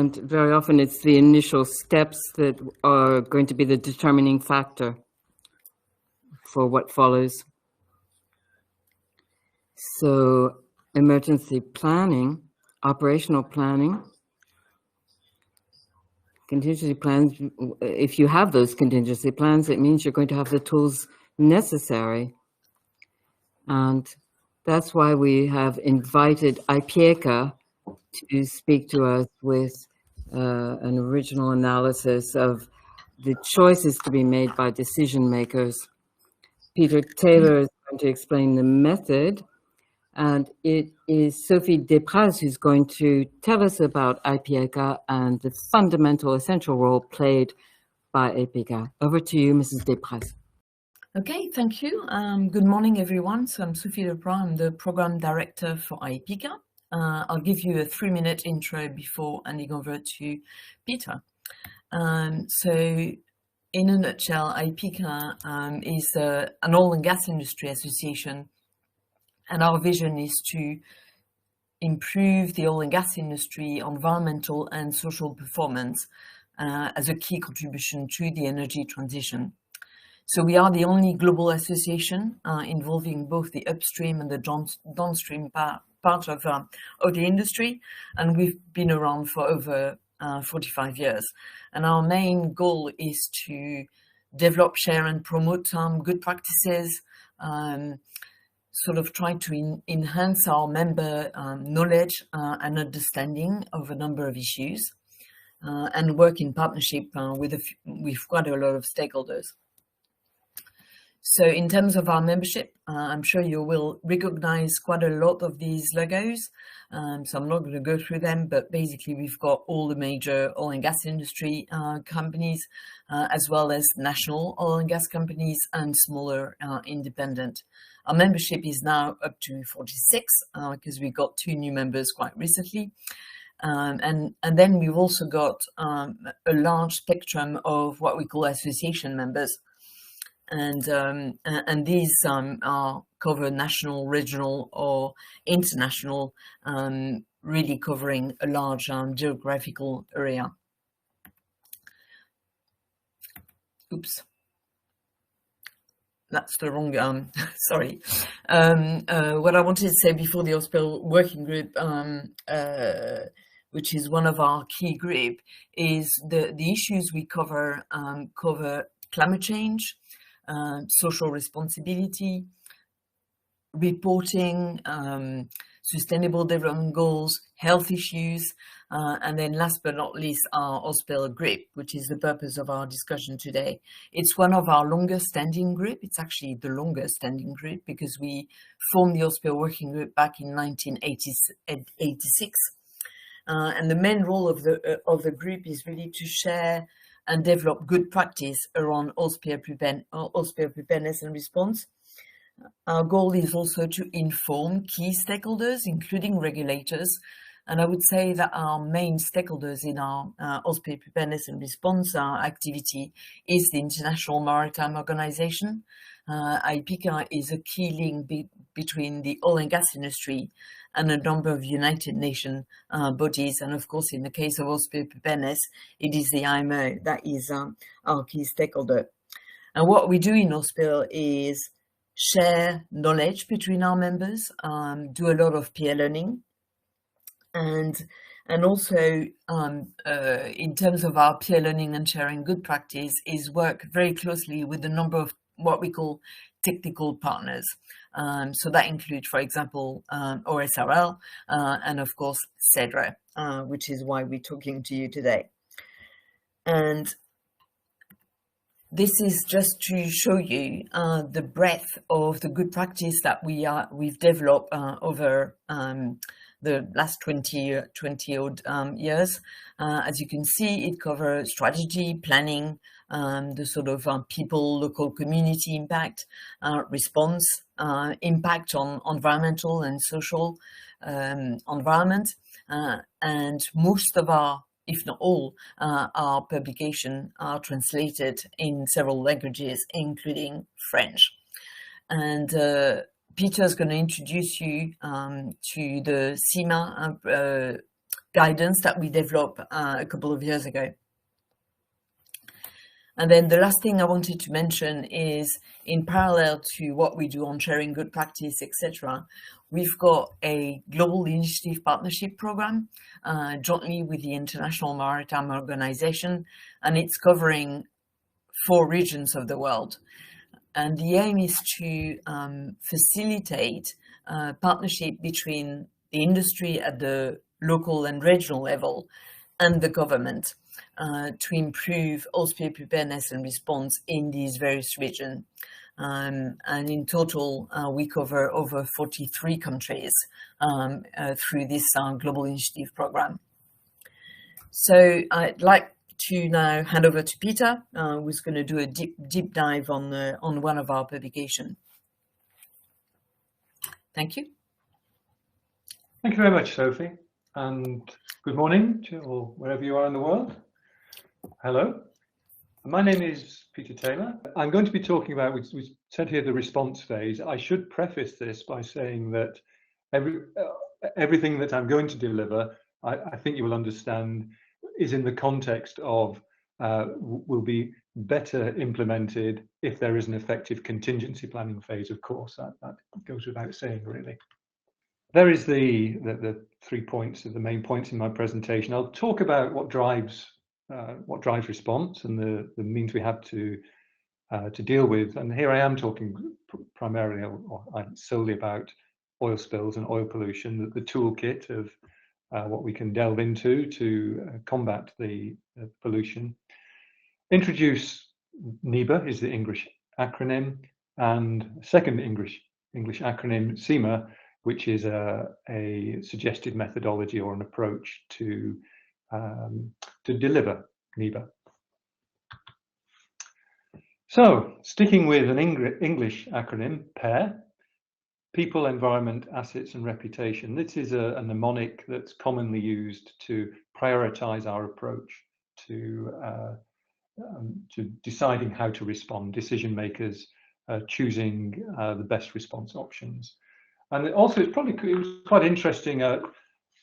and very often it's the initial steps that are going to be the determining factor for what follows. So emergency planning, operational planning, contingency plans, if you have those contingency plans, it means you're going to have the tools necessary. And that's why we have invited Ipieca to speak to us with an original analysis of the choices to be made by decision makers. Peter Taylor is going to explain the method, and it is Sophie Depraz who's going to tell us about Ipieca and the fundamental, essential role played by Ipieca. Over to you, Mrs. Depraz. Okay, thank you. Good morning, everyone. So I'm Sophie Depraz. I'm the program director for Ipieca. I'll give you a 3-minute intro before handing over to Peter. So in a nutshell, Ipieca is an oil and gas industry association, and our vision is to improve the oil and gas industry environmental and social performance as a key contribution to the energy transition. So we are the only global association involving both the upstream and the downstream part of the industry, and we've been around for over 45 years. And our main goal is to develop, share and promote good practices, sort of try to enhance our member knowledge and understanding of a number of issues, and work in partnership with quite a lot of stakeholders. So in terms of our membership, I'm sure you will recognize quite a lot of these logos. So I'm not going to go through them, but basically we've got all the major oil and gas industry companies, as well as national oil and gas companies and smaller independent. Our membership is now up to 46 because we got 2 new members quite recently. And then we've also got a large spectrum of what we call association members. And these cover national, regional or international, really covering a large geographical area. Oops. That's the wrong, sorry. What I wanted to say before the Hospital Working Group, which is one of our key group, is the issues we cover climate change, social responsibility, reporting, sustainable development goals, health issues, and then last but not least, our hospital group, which is the purpose of our discussion today. It's one of our longest standing group. It's actually the longest standing group because we formed the hospital working group back in 1986. And the main role of the group is really to share and develop good practice around hospital preparedness and response. Our goal is also to inform key stakeholders, including regulators. And I would say that our main stakeholders in our hospital preparedness and response activity is the International Maritime Organization. Ipieca is a key link between the oil and gas industry and a number of United Nations bodies. And of course, in the case of hospital preparedness, it is the IMO that is our key stakeholder. And what we do in hospital is share knowledge between our members, do a lot of peer learning, and also in terms of our peer learning and sharing good practice is work very closely with a number of what we call technical partners. So that includes, for example, OSRL and of course Cedre, which is why we're talking to you today. And this is just to show you the breadth of the good practice that we've developed over the last 20 odd years. As you can see, it covers strategy, planning, the sort of people, local community impact, response, impact on environmental and social environment, and most of our, if not all, our publications are translated in several languages, including French. And Peter's going to introduce you to the CIMA guidance that we developed a couple of years ago. And then the last thing I wanted to mention is, in parallel to what we do on sharing good practice, etc., we've got a global initiative partnership program jointly with the International Maritime Organization, and it's covering 4 regions of the world. And the aim is to facilitate partnership between the industry at the local and regional level and the government to improve oil spill preparedness and response in these various regions. And in total, we cover over 43 countries through this global initiative program. So I'd like to now hand over to Peter, who's going to do a deep dive on one of our publications. Thank you. Thank you very much, Sophie, and good morning to or wherever you are in the world. Hello, my name is Peter Taylor. I'm going to be talking about, we said here, the response phase. I should preface this by saying that everything that I'm going to deliver, I think you will understand, is in the context of will be better implemented if there is an effective contingency planning phase. Of course, that goes without saying, really. There is the 3 points of the main points in my presentation. I'll talk about what drives response and the means we have to deal with. And here I am talking primarily or solely about oil spills and oil pollution, the toolkit of what we can delve into to combat the pollution. Introduce NEIBA is the English acronym, and second English acronym, CEMA, which is a suggested methodology or an approach to deliver NEIBA. So, sticking with an English acronym, PAIR, People, Environment, Assets and Reputation. This is a mnemonic that's commonly used to prioritize our approach to deciding how to respond, decision makers choosing the best response options. And also, it was quite interesting,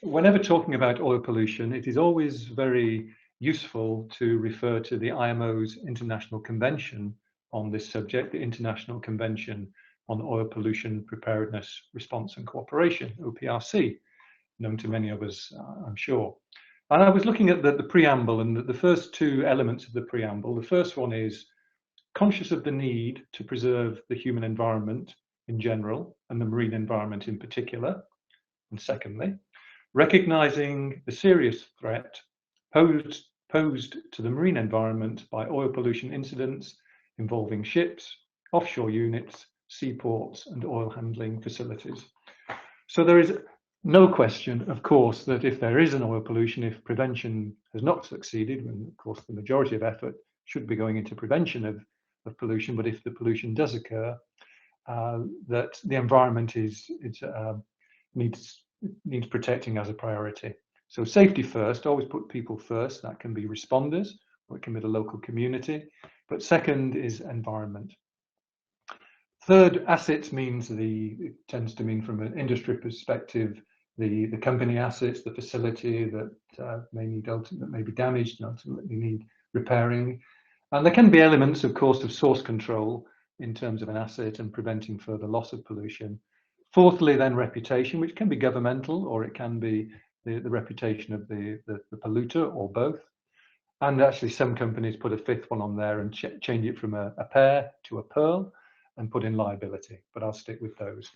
whenever talking about oil pollution, it is always very useful to refer to the IMO's International Convention on this subject, the International Convention on Oil Pollution Preparedness, Response and Cooperation, OPRC, known to many of us, I'm sure. And I was looking at the preamble, and the first 2 elements of the preamble. The first one is conscious of the need to preserve the human environment in general and the marine environment in particular. And secondly, recognizing the serious threat posed to the marine environment by oil pollution incidents involving ships, offshore units, seaports and oil handling facilities. So there is no question, of course, that if there is an oil pollution, if prevention has not succeeded, when of course the majority of effort should be going into prevention of pollution, but if the pollution does occur, that the environment needs protecting as a priority. So safety first, always put people first. That can be responders, or it can be the local community. But second is environment. Third, assets it tends to mean, from an industry perspective, the company assets, the facility that may be damaged and ultimately need repairing. And there can be elements, of course, of source control in terms of an asset and preventing further loss of pollution. Fourthly, then reputation, which can be governmental, or it can be the reputation of the polluter, or both. And actually some companies put a 5th one on there and change it from a pair to a pearl and put in liability, but I'll stick with those.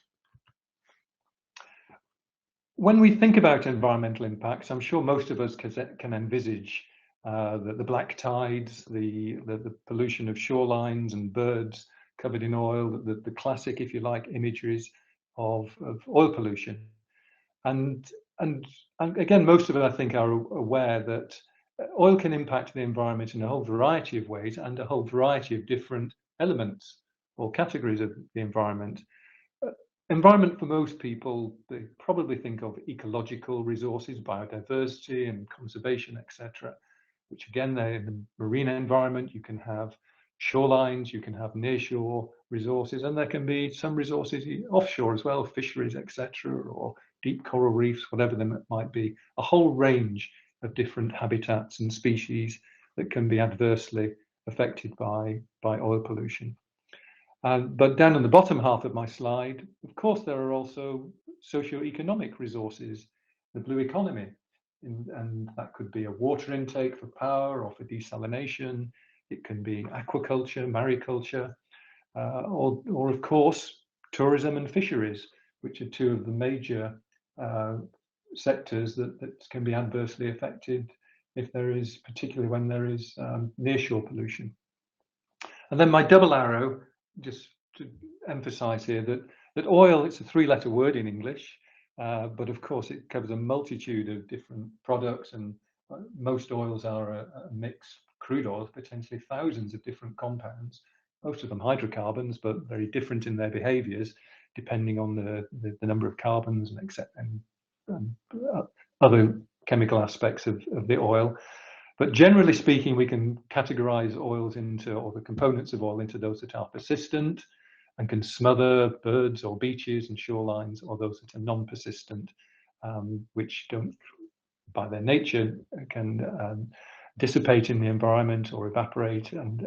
When we think about environmental impacts, I'm sure most of us can envisage the black tides, the pollution of shorelines and birds covered in oil, the classic, if you like, imageries of oil pollution. And again, most of us, I think, are aware that oil can impact the environment in a whole variety of ways and a whole variety of different elements or categories of the environment. Environment, for most people, they probably think of ecological resources, biodiversity and conservation, etc. Which again, in the marine environment, you can have shorelines, you can have nearshore resources, and there can be some resources offshore as well, fisheries, etc., or deep coral reefs, whatever they might be, a whole range of different habitats and species that can be adversely affected by oil pollution. But down in the bottom half of my slide, of course, there are also socio-economic resources, the blue economy, and that could be a water intake for power or for desalination. It can be aquaculture, mariculture, or of course, tourism and fisheries, which are two of the major sectors that can be adversely affected if there is, particularly when there is nearshore pollution. And then my double arrow, just to emphasize here that oil, it's a three-letter word in English, but of course it covers a multitude of different products, and most oils are a mix, crude oils, potentially thousands of different compounds, most of them hydrocarbons, but very different in their behaviors, depending on the number of carbons and other chemical aspects of the oil. But generally speaking, we can categorize oils into, or the components of oil, into those that are persistent and can smother birds or beaches and shorelines, or those that are non-persistent, which don't, by their nature, can dissipate in the environment or evaporate and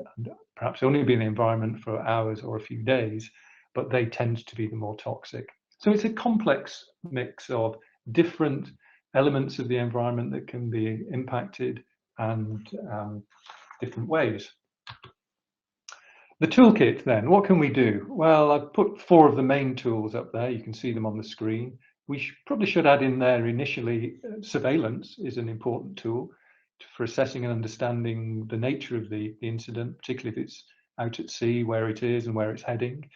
perhaps only be in the environment for hours or a few days, but they tend to be the more toxic. So it's a complex mix of different elements of the environment that can be impacted, and different ways. The toolkit then, what can we do? Well, I've put 4 of the main tools up there. You can see them on the screen. We probably should add in there initially, surveillance is an important tool for assessing and understanding the nature of the incident, particularly if it's out at sea, where it is and where it's heading.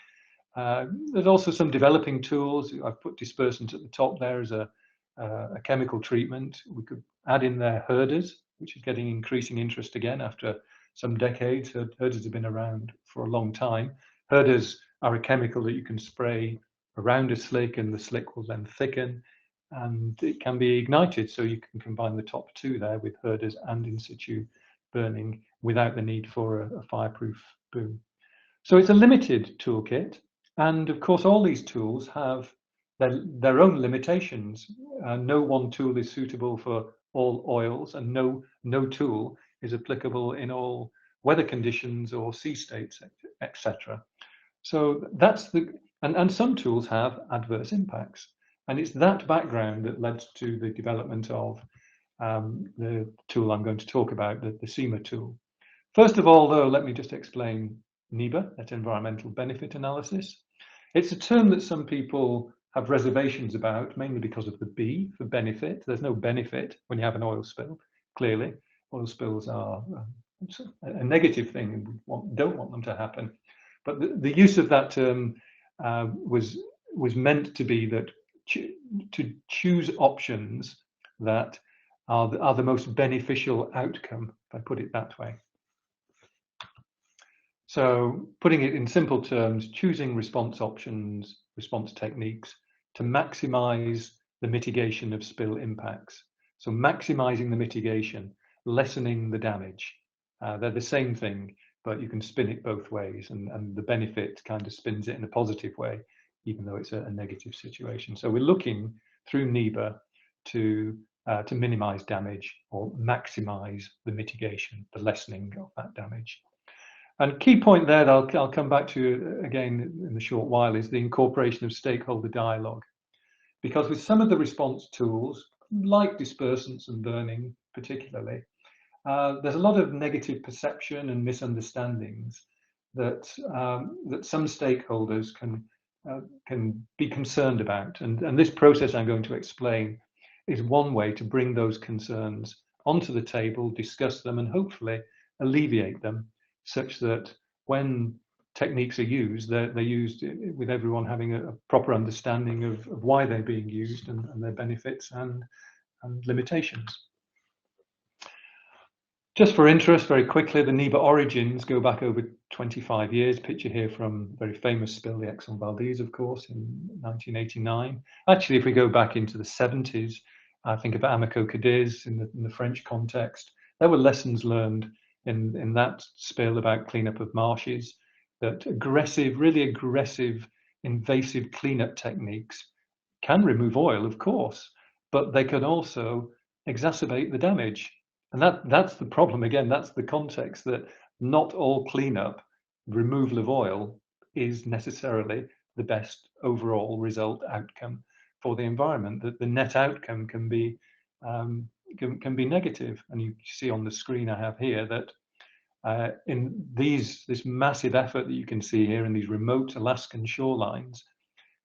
There's also some developing tools. I've put dispersant at the top there as a chemical treatment. We could add in there herders, which is getting increasing interest again after some decades. Herders have been around for a long time. Herders are a chemical that you can spray around a slick, and the slick will then thicken, and it can be ignited. So you can combine the top 2 there with herders and in situ burning without the need for a fireproof boom. So it's a limited toolkit, and of course all these tools have their own limitations. No one tool is suitable for all oils, and no tool is applicable in all weather conditions or sea states, etc. So that's and some tools have adverse impacts, and it's that background that led to the development of the tool I'm going to talk about, the CEMA tool. First of all, though, let me just explain NEIBA, that's environmental benefit analysis. It's a term that some people have reservations about, mainly because of the B for benefit. There's no benefit when you have an oil spill, clearly. Oil spills are a negative thing, and we don't want them to happen. But the use of that term was meant to be that to choose options that are the most beneficial outcome, if I put it that way. So putting it in simple terms, choosing response options, response techniques to maximize the mitigation of spill impacts. So maximizing the mitigation, lessening the damage. They're the same thing, but you can spin it both ways, and the benefit kind of spins it in a positive way, even though it's a negative situation. So we're looking through NEIBA to minimize damage or maximize the mitigation, the lessening of that damage. And key point there that I'll come back to again in a short while is the incorporation of stakeholder dialogue. Because with some of the response tools, like dispersants and burning particularly, there's a lot of negative perception and misunderstandings that some stakeholders can be concerned about. And this process I'm going to explain is one way to bring those concerns onto the table, discuss them, and hopefully alleviate them, such that when techniques are used, they're used with everyone having a proper understanding of why they're being used and their benefits and limitations. Just for interest, very quickly, the NEIBA origins go back over 25 years. Picture here from a very famous spill, the Exxon Valdez, of course, in 1989. Actually, if we go back into the 70s, I think about Amico Cadiz in the French context, there were lessons learned in that spill about cleanup of marshes, that aggressive, really aggressive, invasive cleanup techniques can remove oil, of course, but they can also exacerbate the damage. And that's the problem. Again, that's the context, that not all cleanup, removal of oil, is necessarily the best overall result outcome for the environment. That the net outcome can be negative. And you see on the screen I have here that in this massive effort that you can see here in these remote Alaskan shorelines,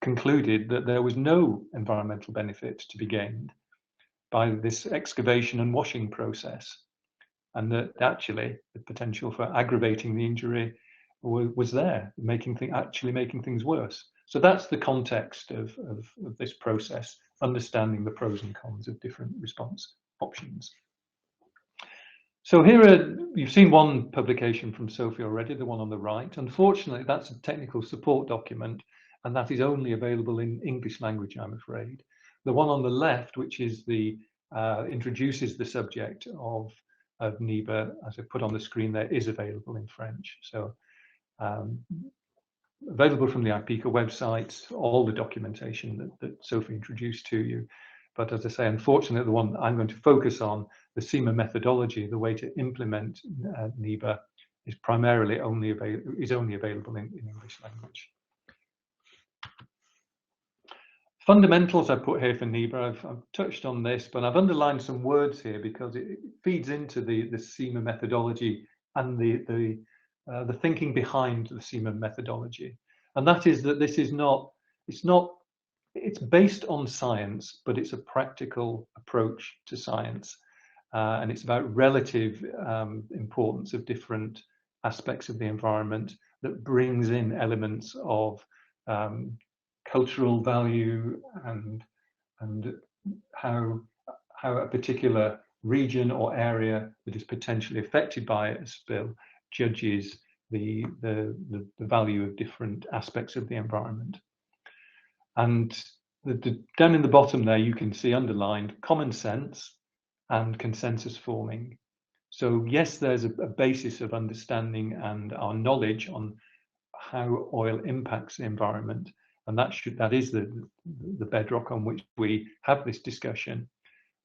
concluded that there was no environmental benefit to be gained by this excavation and washing process, and that actually the potential for aggravating the injury was there, actually making things worse. So that's the context of this process, understanding the pros and cons of different response options. So here you've seen one publication from Sophie already, the one on the right. Unfortunately, that's a technical support document, and that is only available in English language, I'm afraid. The one on the left, which is the introduces the subject of NEIBA, as I put on the screen there, is available in French. So available from the Ipieca website, all the documentation that Sophie introduced to you. But as I say, unfortunately, the one I'm going to focus on, the NEIBA methodology, the way to implement NEIBA, is primarily only available in English language. Fundamentals I put here for NEIBA, I've touched on this, but I've underlined some words here because it feeds into the NEIBA methodology and the thinking behind the NEIBA methodology. And that is that this is it's based on science, but it's a practical approach to science. And it's about relative importance of different aspects of the environment that brings in elements of cultural value and how a particular region or area that is potentially affected by a spill judges the value of different aspects of the environment. And down in the bottom there, you can see underlined common sense and consensus forming. So yes, there's a basis of understanding and our knowledge on how oil impacts the environment, and that is the bedrock on which we have this discussion.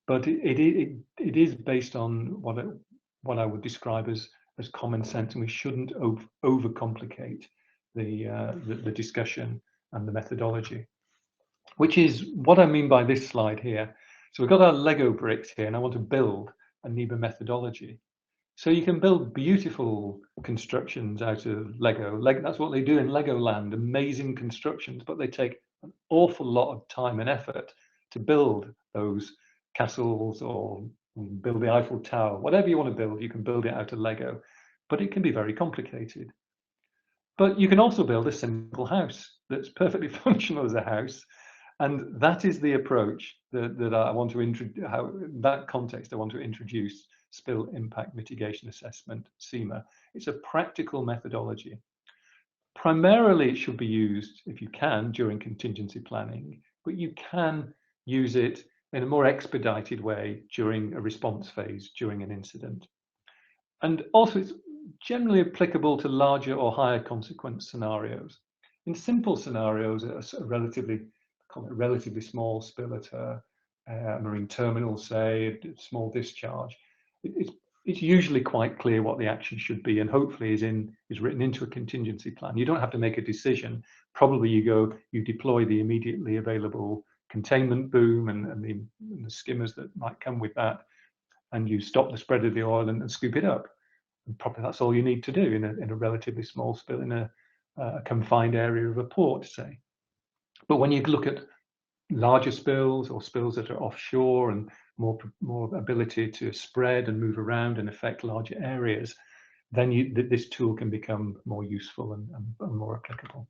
But it is based on what I would describe as common sense, and we shouldn't overcomplicate the discussion and the methodology, which is what I mean by this slide here. So we've got our Lego bricks here, and I want to build a NEIBA methodology. So you can build beautiful constructions out of Lego. That's what they do in Legoland, amazing constructions, but they take an awful lot of time and effort to build those castles or build the Eiffel Tower. Whatever you want to build, you can build it out of Lego, but it can be very complicated. But you can also build a simple house that's perfectly functional as a house. And that is the approach that I want to introduce, that context I want to introduce Spill Impact Mitigation Assessment, SEMA. It's a practical methodology. Primarily, it should be used, if you can, during contingency planning, but you can use it in a more expedited way during a response phase, during an incident. And also, it's generally applicable to larger or higher consequence scenarios. In simple scenarios, a relatively small spill at a marine terminal, say, a small discharge, it's usually quite clear what the action should be, and hopefully is written into a contingency plan. You don't have to make a decision. Probably you deploy the immediately available containment boom and the skimmers that might come with that, and you stop the spread of the oil and scoop it up. And probably that's all you need to do in a relatively small spill in a confined area of a port, say. But when you look at larger spills or spills that are offshore and more ability to spread and move around and affect larger areas, then this tool can become more useful and more applicable.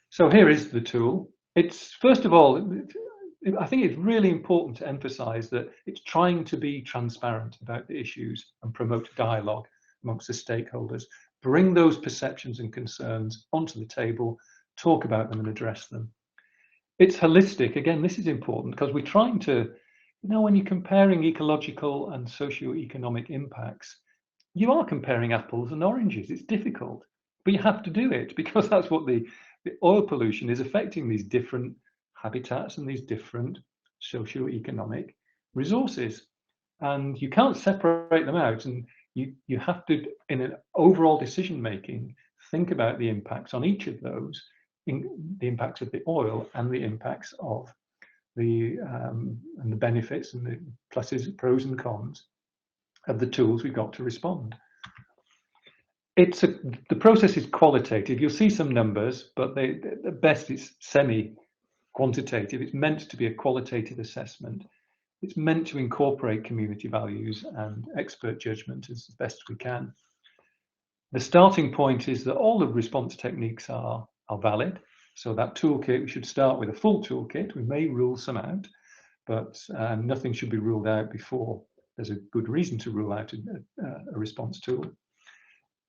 So here is the tool. It's, first of all, I think it's really important to emphasize that it's trying to be transparent about the issues and promote dialogue amongst the stakeholders, bring those perceptions and concerns onto the table, talk about them and address them. It's holistic. Again, this is important because we're trying to, when you're comparing ecological and socio-economic impacts, you are comparing apples and oranges. It's difficult, but you have to do it because that's what the oil pollution is affecting, these different habitats and these different socio-economic resources. And you can't separate them out, and you have to, in an overall decision making, think about the impacts on each of those, the impacts of the oil and the impacts of the and the benefits and the pluses, pros and cons of the tools we've got to respond. The process is qualitative. You'll see some numbers, but at best it's semi-quantitative. It's meant to be a qualitative assessment. It's meant to incorporate community values and expert judgment as best we can. The starting point is that all the response techniques are valid. So that toolkit, we should start with a full toolkit. We may rule some out, but nothing should be ruled out before there's a good reason to rule out a response tool.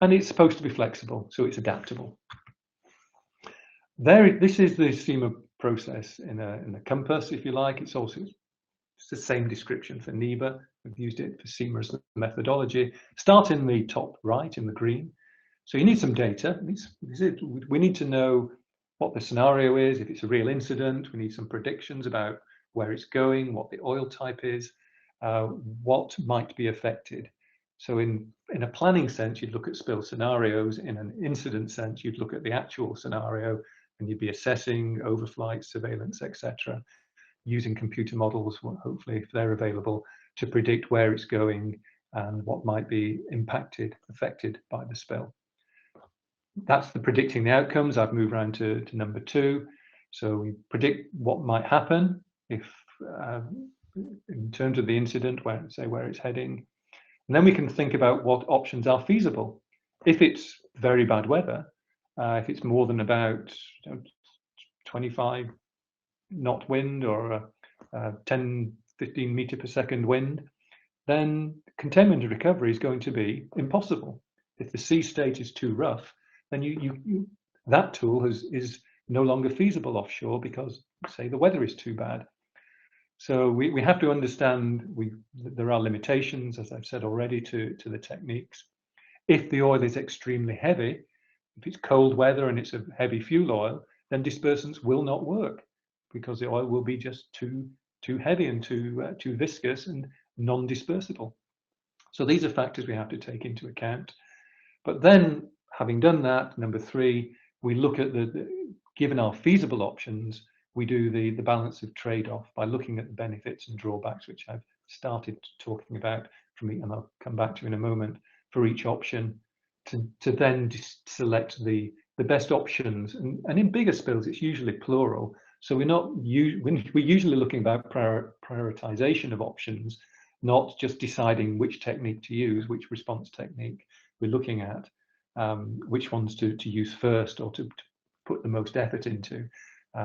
And it's supposed to be flexible, so it's adaptable. This is the CEMA process in a compass, if you like. It's the same description for NEIBA. We've used it for CEMA as the methodology. Start in the top right, in the green. So you need some data. We need to know what the scenario is, if it's a real incident. We need some predictions about where it's going, what the oil type is, what might be affected. So in a planning sense, you'd look at spill scenarios. In an incident sense, you'd look at the actual scenario, and you'd be assessing overflight, surveillance, etc., using computer models, hopefully, if they're available, to predict where it's going and what might be affected by the spill. That's the predicting the outcomes. I've moved around to number 2. So we predict what might happen if, in terms of the incident, where it's heading. And then we can think about what options are feasible. If it's very bad weather, if it's more than about 25 knot wind or 10, 15 meter per second wind, then containment and recovery is going to be impossible. If the sea state is too rough, then that tool is no longer feasible offshore because, say, the weather is too bad. So we have to understand there are limitations, as I've said already, to the techniques. If the oil is extremely heavy, if it's cold weather and it's a heavy fuel oil, then dispersants will not work because the oil will be just too heavy and too viscous and non-dispersible. So these are factors we have to take into account. But then, having done that, number 3, we look at given our feasible options, we do the balance of trade-off by looking at the benefits and drawbacks, which I've started talking about and I'll come back to in a moment, for each option, to then select the best options. And in bigger spills, it's usually plural. So we're usually looking about prioritization of options, not just deciding which technique to use, which response technique. We're looking at which ones to use first or to put the most effort into,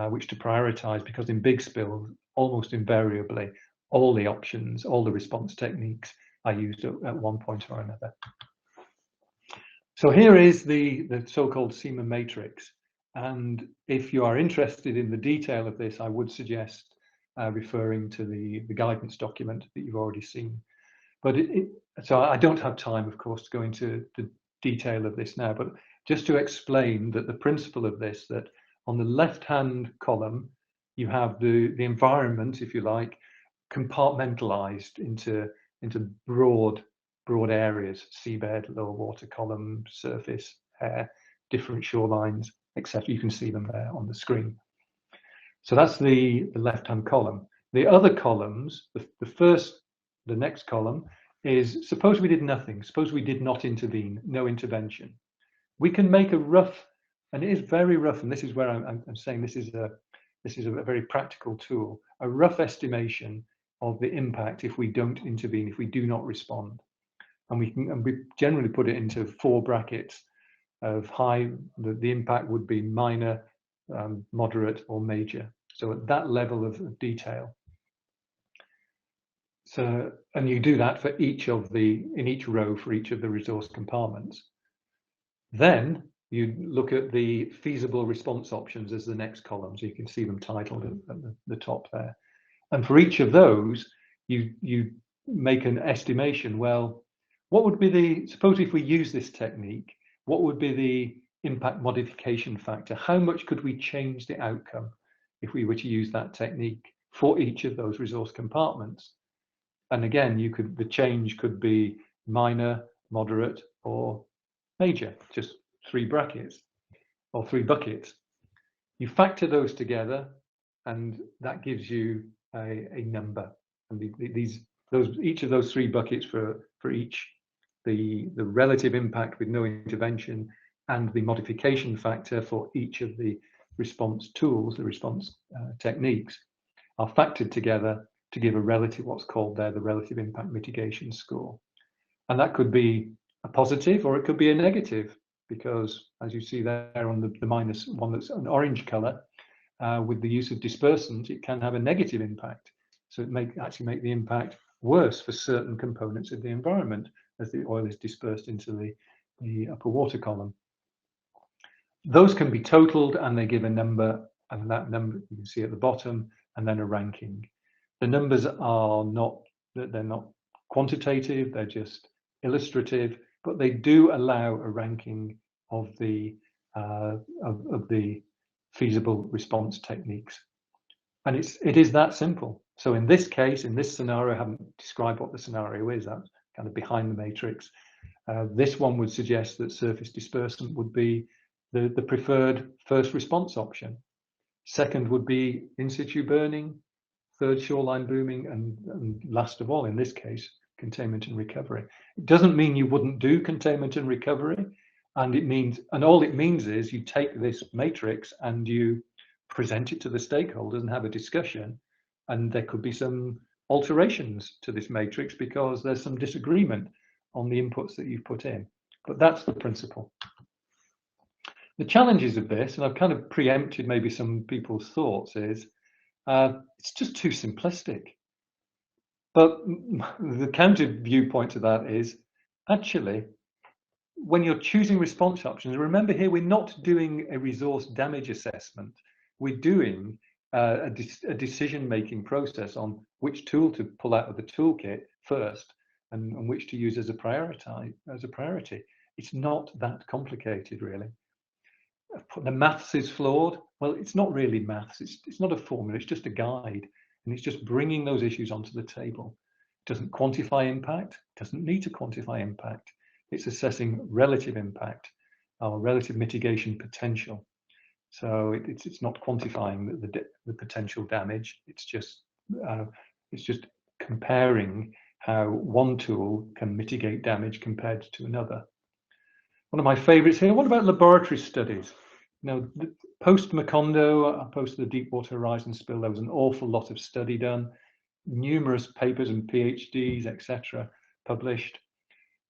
which to prioritize, because in big spills, almost invariably, all the options, all the response techniques are used at one point or another. So here is the so-called CEMA matrix. And if you are interested in the detail of this, I would suggest referring to the guidance document that you've already seen. But so I don't have time, of course, to go into the detail of this now, but just to explain that the principle of this, that on the left-hand column, you have the environment, if you like, compartmentalized into broad areas: seabed, lower water column, surface, air, different shorelines, etc. You can see them there on the screen. So that's the left-hand column. The other columns, the next column is, suppose we did nothing. Suppose we did not intervene, no intervention. We can make a rough, and it is very rough, and this is where I'm saying this is a very practical tool, a rough estimation of the impact if we don't intervene, if we do not respond. And we generally put it into 4 brackets of high. The impact would be minor, moderate, or major. So at that level of detail. So, and you do that for in each row for each of the resource compartments. Then you look at the feasible response options as the next column. So you can see them titled at the top there. And for each of those, you make an estimation. Well, what would be suppose if we use this technique, what would be the impact modification factor? How much could we change the outcome if we were to use that technique for each of those resource compartments. And again, the change could be minor, moderate, or major, just 3 brackets or 3 buckets. You factor those together, and that gives you a number. And each of those 3 buckets for each, the relative impact with no intervention and the modification factor for each of the response tools, the response techniques, are factored together to give a relative, what's called there, the relative impact mitigation score. And that could be a positive or it could be a negative, because as you see there on the -1, that's an orange color, with the use of dispersant, it can have a negative impact. So it actually make the impact worse for certain components of the environment as the oil is dispersed into the upper water column. Those can be totaled and they give a number, and that number you can see at the bottom, and then a ranking. The numbers are they're not quantitative, they're just illustrative, but they do allow a ranking of the feasible response techniques. And it is that simple. So in this case, in this scenario, I haven't described what the scenario is, that's kind of behind the matrix. This one would suggest that surface dispersant would be the preferred first response option. Second would be in situ burning, third shoreline booming, and last of all, in this case, containment and recovery. It doesn't mean you wouldn't do containment and recovery, and all it means is you take this matrix and you present it to the stakeholders and have a discussion, and there could be some alterations to this matrix because there's some disagreement on the inputs that you've put in. But that's the principle. The challenges of this, and I've kind of preempted maybe some people's thoughts, is it's just too simplistic. But the counter viewpoint to that is, actually, when you're choosing response options, remember here, we're not doing a resource damage assessment. We're doing a decision-making process on which tool to pull out of the toolkit first and which to use as a priority. It's not that complicated, really. The maths is flawed. Well, it's not really maths. It's not a formula. It's just a guide. And it's just bringing those issues onto the table. It doesn't quantify impact. It doesn't need to quantify impact. It's assessing relative impact or relative mitigation potential. So it's not quantifying the potential damage. It's just comparing how one tool can mitigate damage compared to another. One of my favorites here, what about laboratory studies? Now, post Macondo, post the Deepwater Horizon spill, there was an awful lot of study done, numerous papers and PhDs, etc., published.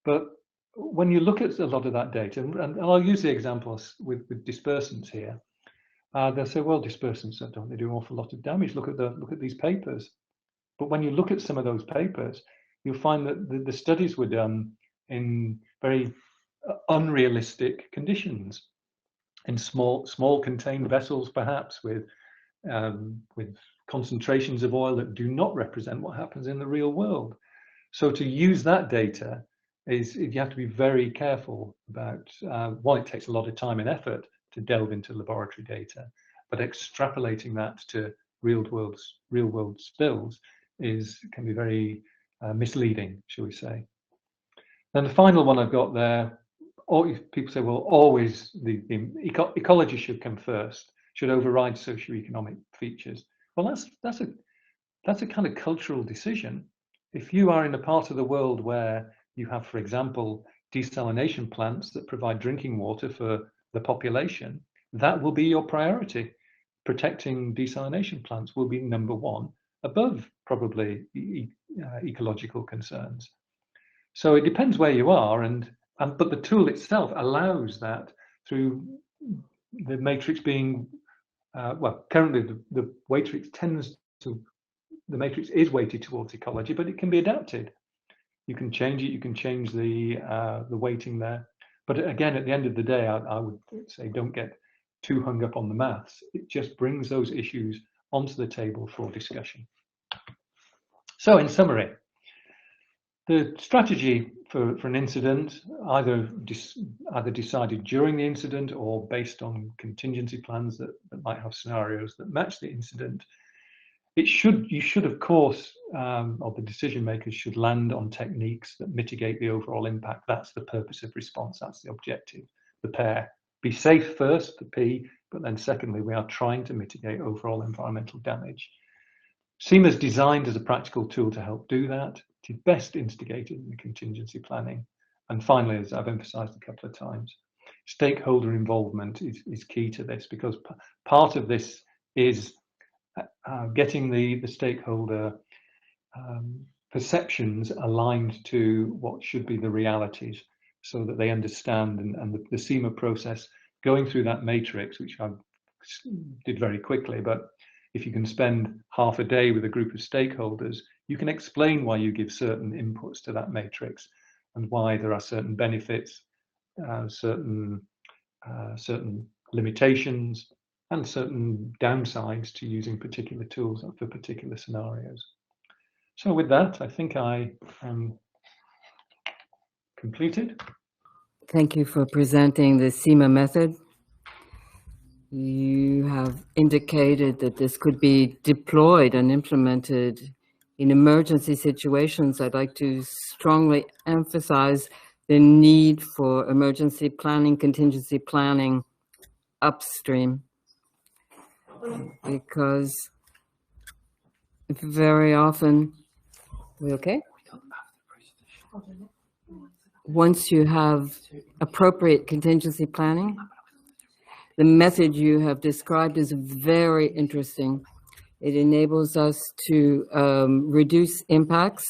But when you look at a lot of that data, and I'll use the examples with dispersants here, they'll say, well, dispersants don't they do an awful lot of damage? Look at these papers. But when you look at some of those papers, you'll find that the studies were done in very unrealistic conditions, in small contained vessels, perhaps with concentrations of oil that do not represent what happens in the real world. So to use that data you have to be very careful about one, it takes a lot of time and effort to delve into laboratory data, but extrapolating that to real world spills can be very misleading, shall we say. Then the final one I've got there, people say, well, always the ecology should come first, should override socioeconomic features. Well, that's a kind of cultural decision. If you are in a part of the world where you have, for example, desalination plants that provide drinking water for the population, that will be your priority. Protecting desalination plants will be number one, above probably ecological concerns. So it depends where you are, but the tool itself allows that through the matrix being, well, currently the matrix the matrix is weighted towards ecology, but it can be adapted. You can change it, you can change the weighting there. But again, at the end of the day, I would say don't get too hung up on the maths. It just brings those issues onto the table for discussion. So in summary, the strategy for an incident, either decided during the incident or based on contingency plans that might have scenarios that match the incident. You should, of course, or the decision makers should land on techniques that mitigate the overall impact. That's the purpose of response. That's the objective. The pair. Be safe first, the P, but then secondly, we are trying to mitigate overall environmental damage. CEMA is designed as a practical tool to help do that. It is best instigated in the contingency planning. And finally, as I've emphasized a couple of times, stakeholder involvement is key to this, because part of this is getting the stakeholder perceptions aligned to what should be the realities, so that they understand, and the CEMA process, going through that matrix, which I did very quickly, but if you can spend half a day with a group of stakeholders, you can explain why you give certain inputs to that matrix and why there are certain benefits, certain limitations, and certain downsides to using particular tools for particular scenarios. So with that, I think I am completed. Thank you for presenting the CEMA method. You have indicated that this could be deployed and implemented in emergency situations. I'd like to strongly emphasize the need for emergency planning, contingency planning upstream, because very often, once you have appropriate contingency planning, the method you have described is very interesting. It enables us to reduce impacts,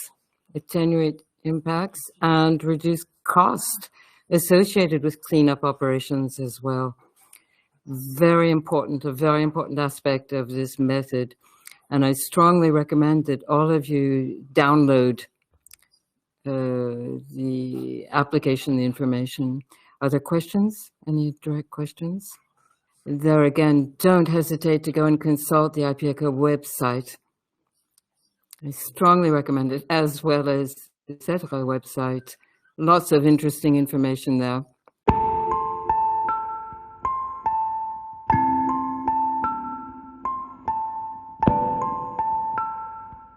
attenuate impacts, and reduce cost associated with cleanup operations as well. Very important, a very important aspect of this method. And I strongly recommend that all of you download the application, the information. Are there questions? Any direct questions? There again, don't hesitate to go and consult the Ipieca website. I strongly recommend it, as well as the Cedre website. Lots of interesting information there.